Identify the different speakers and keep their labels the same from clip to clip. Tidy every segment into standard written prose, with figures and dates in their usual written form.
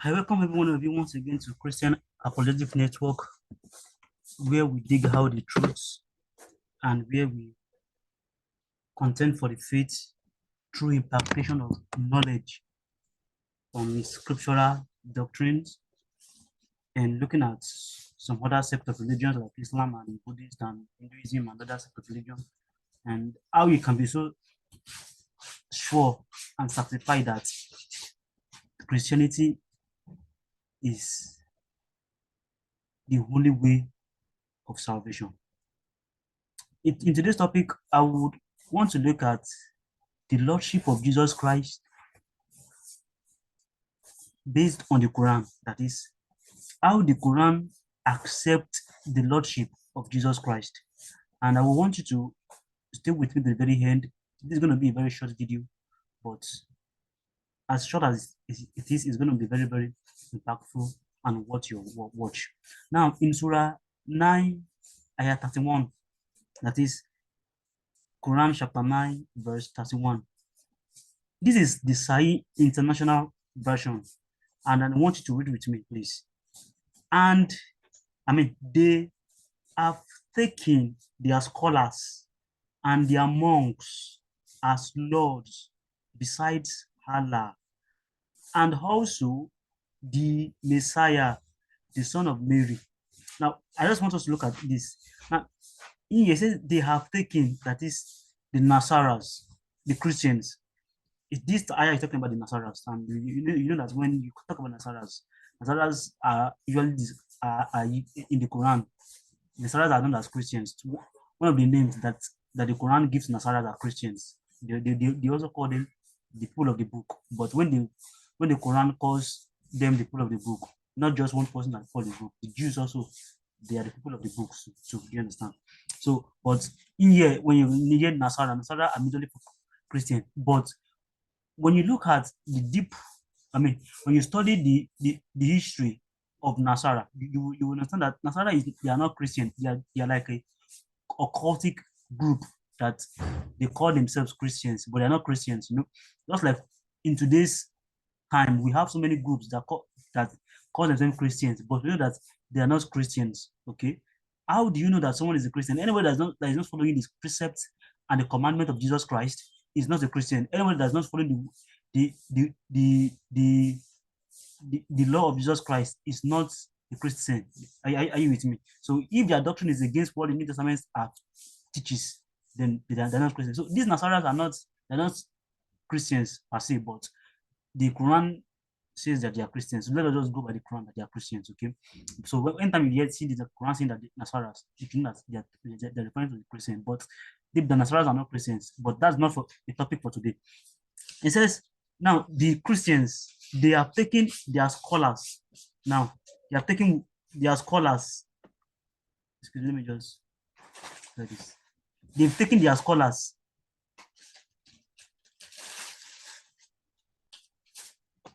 Speaker 1: I welcome every one of you once again to Christian Apologetic Network, where we dig out the truths and where we contend for the faith through impartation of knowledge on scriptural doctrines and looking at some other sect of religions like Islam and Buddhist and Hinduism and other sect of religion, and how you can be so sure and certified that Christianity is the only way of salvation. In today's topic, I would want to look at the Lordship of Jesus Christ based on the Quran. That is, how the Quran accepts the Lordship of Jesus Christ. And I will want you to stay with me to the very end. This is going to be a very short video, but as short as it is, it's going to be very, very impactful and what you watch. Now, in Surah 9, Ayah 31, that is Quran chapter 9, verse 31. This is the Sahih International Version, and I want you to read with me, please. And they have taken their scholars and their monks as lords besides Allah, and also the Messiah, the son of Mary. Now, I just want us to look at this. Now, here it says they have taken, that is the Nasaras, the Christians. This ayah is talking about the Nasaras, and you know that when you talk about Nasaras are usually are in the Quran. Nasaras are known as Christians. One of the names that the Quran gives Nasaras are Christians. They also call them the people of the book. But when the Quran calls them the people of the book, not just one person that follows the book, the Jews also, they are the people of the book. So you understand? So, but in here, when you hear Nasara are immediately Christian. But when you look at the deep, when you study the history of Nasara, you understand that Nasara they are not Christian. They are like a occultic group that they call themselves Christians, but they're not Christians. Just like in today's time, we have so many groups that call themselves Christians, but we know that they are not Christians. Okay, how do you know that someone is a Christian? Anybody that is not following these precepts and the commandment of Jesus Christ is not a Christian. Anyone that does not follow the law of Jesus Christ is not a Christian. Are you with me? So if their doctrine is against what the New Testament teaches, then they're not Christians. So these Nasaras they're not Christians per se, but the Quran says that they are Christians. So let us just go by the Quran that they are Christians, okay? So anytime you see the Quran saying that the Nasaras, you think that they're referring to the Christians, but the Nasaras are not Christians. But that's not for the topic for today. It says, now the Christians, they have taken their scholars. Now, they have taken their scholars. Excuse me, let me just say this. They've taken their scholars.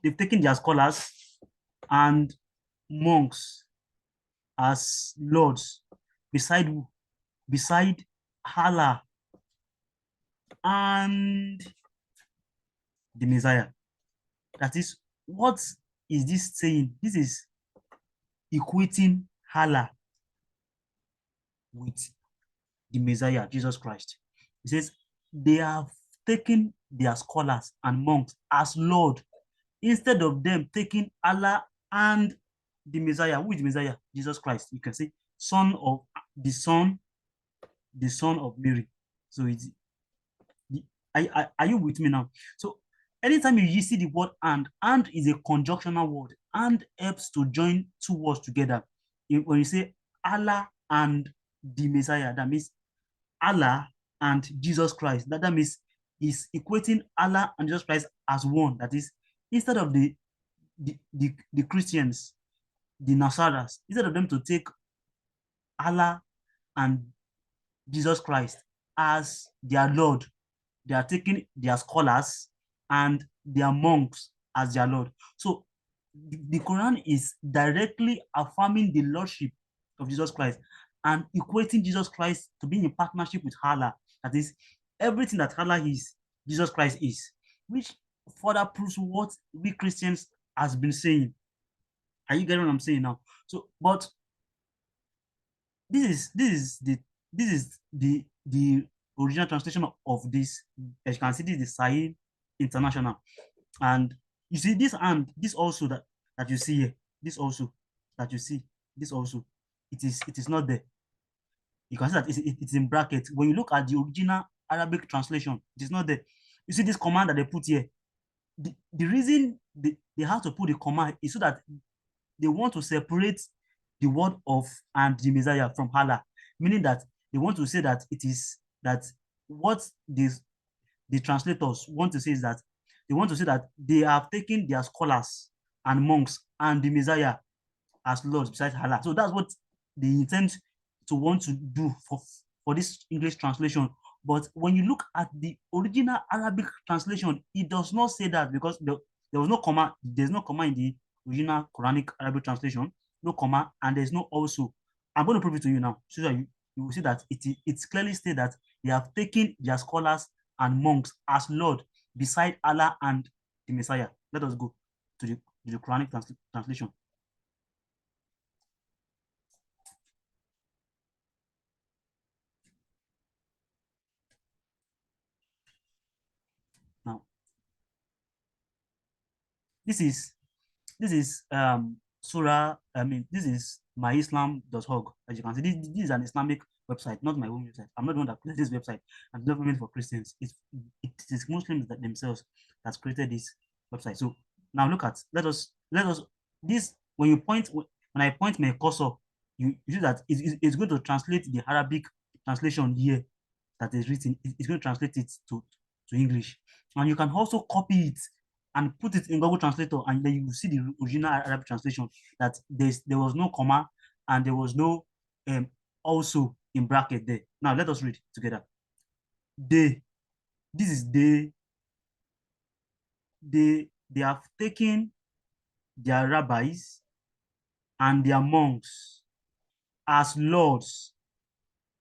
Speaker 1: They've taken their scholars and monks as lords beside Allah and the Messiah. That is, what is this saying? This is equating Allah with the Messiah, Jesus Christ. It says they have taken their scholars and monks as Lord instead of them taking Allah and the Messiah. Who is the Messiah? Jesus Christ. You can say son of the son of Mary. So it's are you with me now? So anytime you see the word and is a conjunctional word. And helps to join two words together. When you say Allah and the Messiah, that means Allah and Jesus Christ. That means is equating Allah and Jesus Christ as one. That is, instead of the Christians, the Nasaras, instead of them to take Allah and Jesus Christ as their Lord, they are taking their scholars and their monks as their Lord. So the Quran is directly affirming the Lordship of Jesus Christ and equating Jesus Christ to be in partnership with Allah. That is, everything that Allah is, Jesus Christ is, which further proves what we Christians has been saying, Are you getting what I'm saying now? So, but this is the original translation of this. As you can see, this is the Sahih International, and you see this, and this also that you see here, this also that you see, this also, it is not there. You can see that it's in brackets. When you look at the original Arabic translation, it is not there. You see this command that they put here. The reason they have to put the command is so that they want to separate the word of and the Messiah from Allah, meaning that they want to say that it is that what the translators want to say is that they want to say that they have taken their scholars and monks and the Messiah as Lord besides Allah. So that's what they intend to want to do for this English translation. But when you look at the original Arabic translation, it does not say that, because there was no comma. There's no comma in the original Quranic Arabic translation, no comma, and there's no also. I'm going to prove it to you now, so that you will see that it's clearly stated that they have taken their scholars and monks as Lord beside Allah and the Messiah. Let us go to the Quranic translation. Now, this is Surah. I mean, this is myislam.org. As you can see, this is an Islamic website, not my own website. I'm not the one that created this website. I'm not meant for Christians. It is Muslims that themselves that created this website. So now look at, let us this, when you point, when I point my cursor, you see that it's going to translate the Arabic translation here that is written. It's going to translate it to English, and you can also copy it and put it in Google Translator, and then you will see the original Arabic translation that there was no comma and there was no also in bracket there. Now let us read together. They, this is they have taken their rabbis and their monks as lords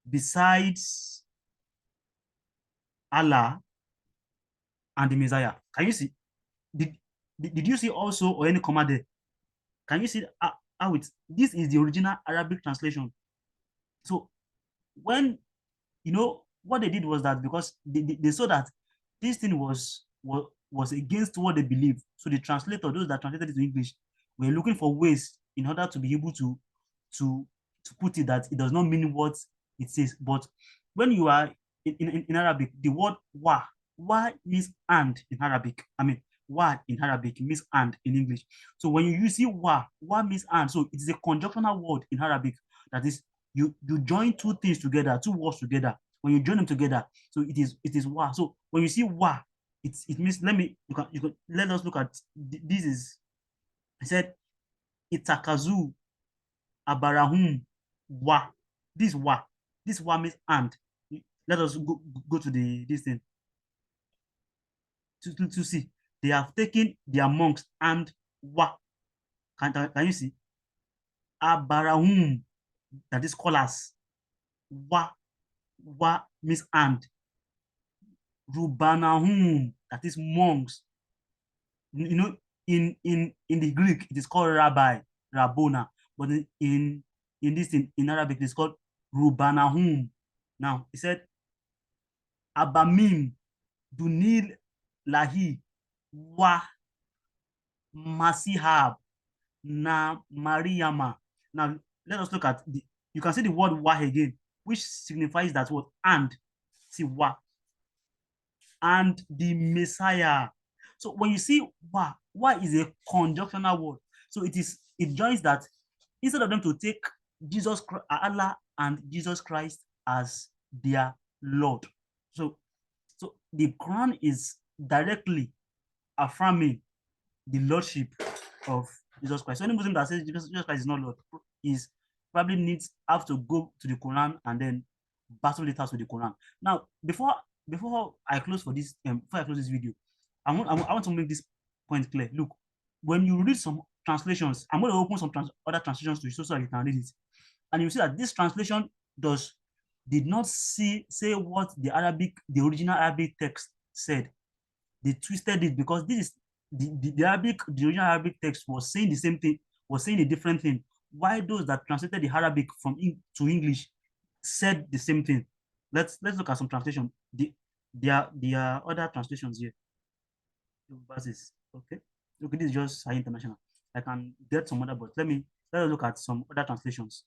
Speaker 1: besides Allah and the Messiah. Can you see? Did, did you see also or any comma there? Can you see how it? This is the original Arabic translation. So when what they did was that, because they saw that this thing was against what they believe. So the translator, those that translated it to English, were looking for ways in order to be able to to put it that it does not mean what it says. But when you are in Arabic, the word wa means and in Arabic. I mean, wa in Arabic means and in English. So when you see wa means and. So it is a conjunctional word in Arabic, that is, you join two things together, two words together. When you join them together, so it is wa. So when you see wa, it means, you can let us look at this. Is, I said, itakazu abarahum wa. This wa means and. Let us go to this thing to see. They have taken their monks and wa. Can you see? Abarahum, that is scholars. Wa means and. Rubanahum, that is monks. In the Greek, it is called rabbi, rabbona, but in this in Arabic, it is called Rubanahum. Now, he said, Abamim, Dunil Lahi, Wa Masihab, Na Mariama. Now, let us look at you can see the word wa again, which signifies that word and. See, wa. And the Messiah. So when you see wa is a conjunctional word. So it joins that, instead of them to take Allah and Jesus Christ as their Lord. So the Quran is directly affirming the Lordship of Jesus Christ. So any Muslim that says Jesus Christ is not Lord is probably have to go to the Quran and then battle it out with the Quran. Now, before I close this video, I want to make this point clear. Look, when you read some translations, I'm going to open some other translations to you so you can read it, and you see that this translation did not say what the original Arabic text said. They twisted it, because this is the original Arabic text was saying the same thing, was saying a different thing. Why those that translated the Arabic from to English said the same thing? Let's look at some translation. There are other translations here. Verses. Okay. Okay, this is just high international. I can get some other, but let us look at some other translations.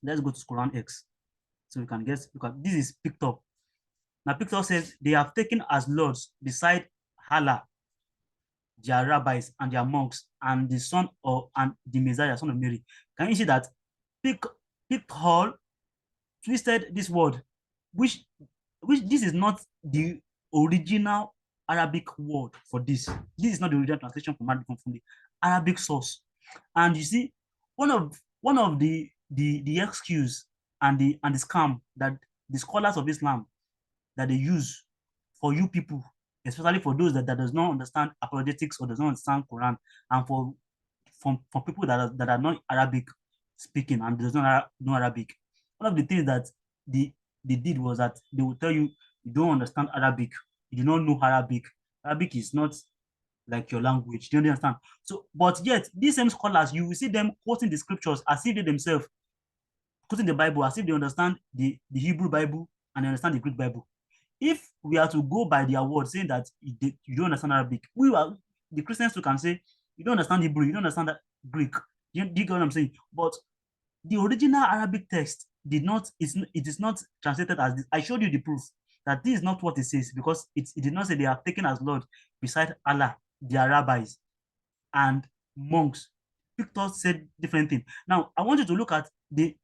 Speaker 1: Let's go to Quran X. So we can guess, because this is picked up. Now Pictor says they have taken as lords beside Allah, their rabbis and their monks, and the son of and the Messiah, son of Mary. Can you see that Pick Hall twisted this word, which this is not the original Arabic word for this. This is not the original translation from the Arabic source. And you see, one of the excuse and the scam that the scholars of Islam that they use for you people, especially for those that does not understand apologetics or does not understand Quran, and for people that are not Arabic speaking and does not know Arabic. One of the things that they did was that they will tell you, you don't understand Arabic, you do not know Arabic. Arabic is not like your language. Do you understand? So, but yet these same scholars, you will see them quoting the scriptures as if they themselves quoting the Bible as if they understand the Hebrew Bible and they understand the Greek Bible. If we are to go by their word saying that you don't understand Arabic, the Christians who can say you don't understand Hebrew, you don't understand that Greek. Do you get what I'm saying? But the original Arabic text it is not translated as this. I showed you the proof that this is not what it says, because it did not say they have taken as Lord beside Allah, their rabbis and monks. Pictor said different thing. Now I want you to look at the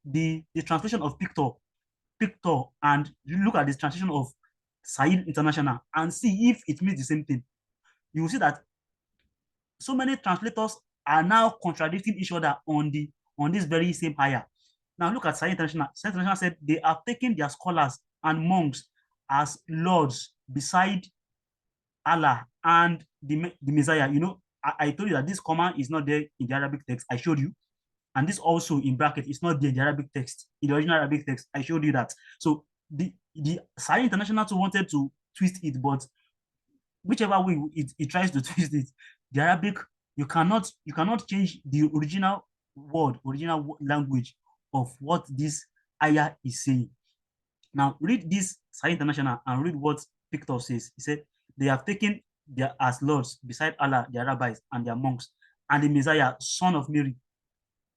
Speaker 1: translation of Pictor, and you look at the translation of Sahih International and see if it means the same thing. You will see that so many translators are now contradicting each other on this very same ayah. Now look at Sahih International. Sahih International said they have taken their scholars and monks as lords beside Allah and the Messiah. You know, I told you that this comma is not there in the Arabic text. I showed you. And this also in bracket is not there in the Arabic text, in the original Arabic text. I showed you that. So the Sahih International too wanted to twist it, but whichever way it tries to twist it, the Arabic, you cannot change the original word, original language of what this ayah is saying. Now read this Sahih International and read what Pictor says. He said they have taken their as lords beside Allah, their rabbis and their monks, and the Messiah, son of Mary,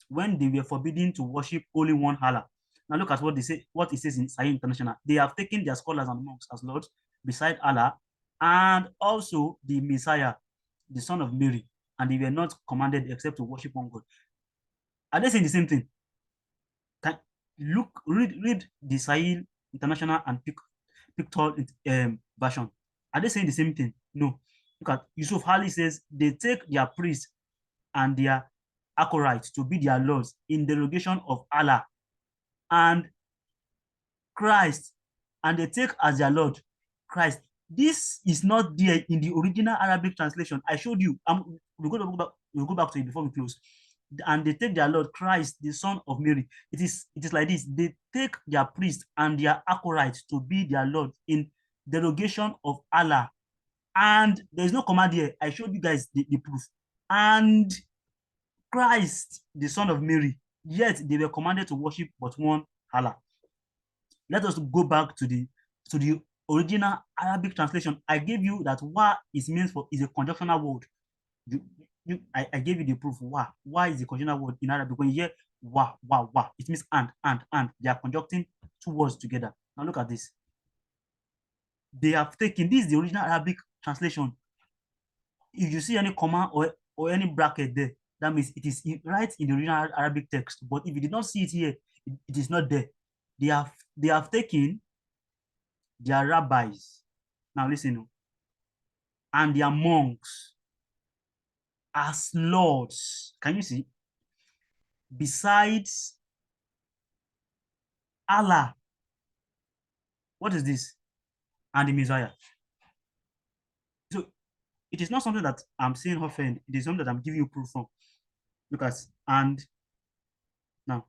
Speaker 1: when they were forbidden to worship only one Allah. Now look at what they say, what it says in Sahih International. They have taken their scholars and monks as lords beside Allah and also the Messiah, the son of Mary, and they were not commanded except to worship one God. Are they saying the same thing? Read the Sahih International and Pictor version. Are they saying the same thing? No. Look at Yusuf Ali says they take their priests and their acolytes to be their lords in derogation of Allah and Christ, and they take as their Lord Christ. This is not there in the original Arabic translation. I showed you. We'll go back to it before we close. And they take their Lord Christ, the son of Mary. It is like this. They take their priest and their acolytes to be their Lord in derogation of Allah. And there's no command here. I showed you guys the proof. And Christ, the son of Mary, yet they were commanded to worship but one Allah. Let us go back to the original Arabic translation. I gave you that wa is a conjunctional word. I gave you the proof. Wa is a conjunctional word in Arabic. When you hear wa, it means and. They are conjuncting two words together. Now look at this. They have taken, this is the original Arabic translation. If you see any comma or any bracket there, that means it is right in the original Arabic text. But if you did not see it here, it is not there. They have taken their rabbis, now listen, and their monks as lords. Can you see? Besides Allah. What is this? And the Messiah. So it is not something that I'm saying offend. It is something that I'm giving you proof from. Look at, and now.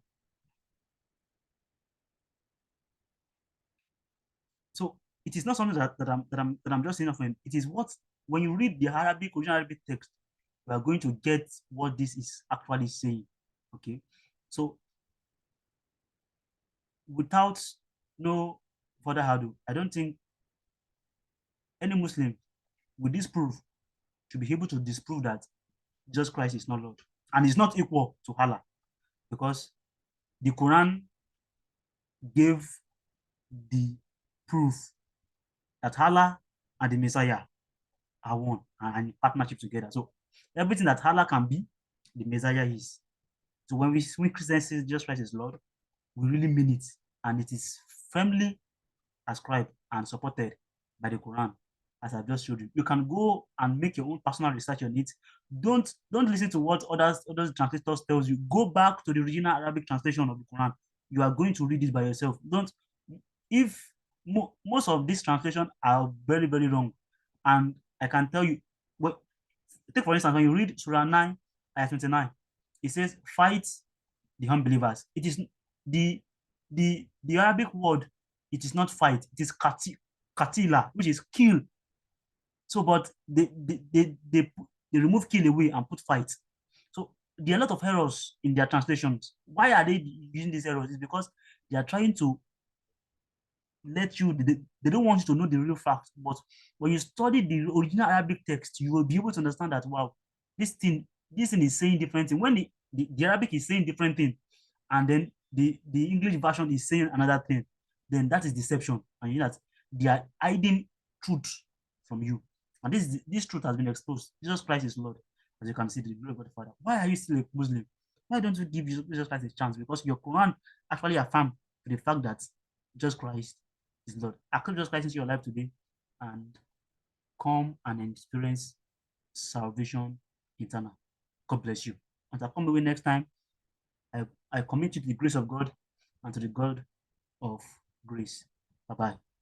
Speaker 1: So it is not something that I'm just saying offend. It is what, when you read the original Arabic text, we are going to get what this is actually saying. Okay, so without no further hurdle, I don't think any Muslim with this proof should be able to disprove that Jesus Christ is not Lord and is not equal to Allah, because the Quran gave the proof that Allah and the Messiah are one and in partnership together. So everything that Allah can be, the Messiah is. So when Christians say Jesus Christ is Lord, we really mean it, and it is firmly ascribed and supported by the Quran, as I've just showed you. You can go and make your own personal research on it. Don't listen to what others translators tells you. Go back to the original Arabic translation of the Quran. You are going to read it by yourself. Don't if most of these translations are very, very wrong. And I can tell you, well, take for instance, when you read Surah 9, ayah 29, it says, fight the unbelievers. It is the Arabic word, it is not fight, it is katila, which is kill. So, but they remove kill away and put fight. So there are a lot of errors in their translations. Why are they using these errors? It's because they are trying to let you, they don't want you to know the real facts. But when you study the original Arabic text, you will be able to understand that, wow, this thing is saying different thing. When the Arabic is saying different thing, and then the English version is saying another thing, then that is deception. And you know that they are hiding truth from you. And this truth has been exposed. Jesus Christ is Lord, as you can see, the glory of God the Father. Why are you still a Muslim? Why don't you give Jesus Christ a chance? Because your Quran actually affirms the fact that Jesus Christ is Lord. Accept Jesus Christ into your life today and come and experience salvation eternal. God bless you. Until I come away next time, I commit you to the grace of God and to the God of grace. Bye bye.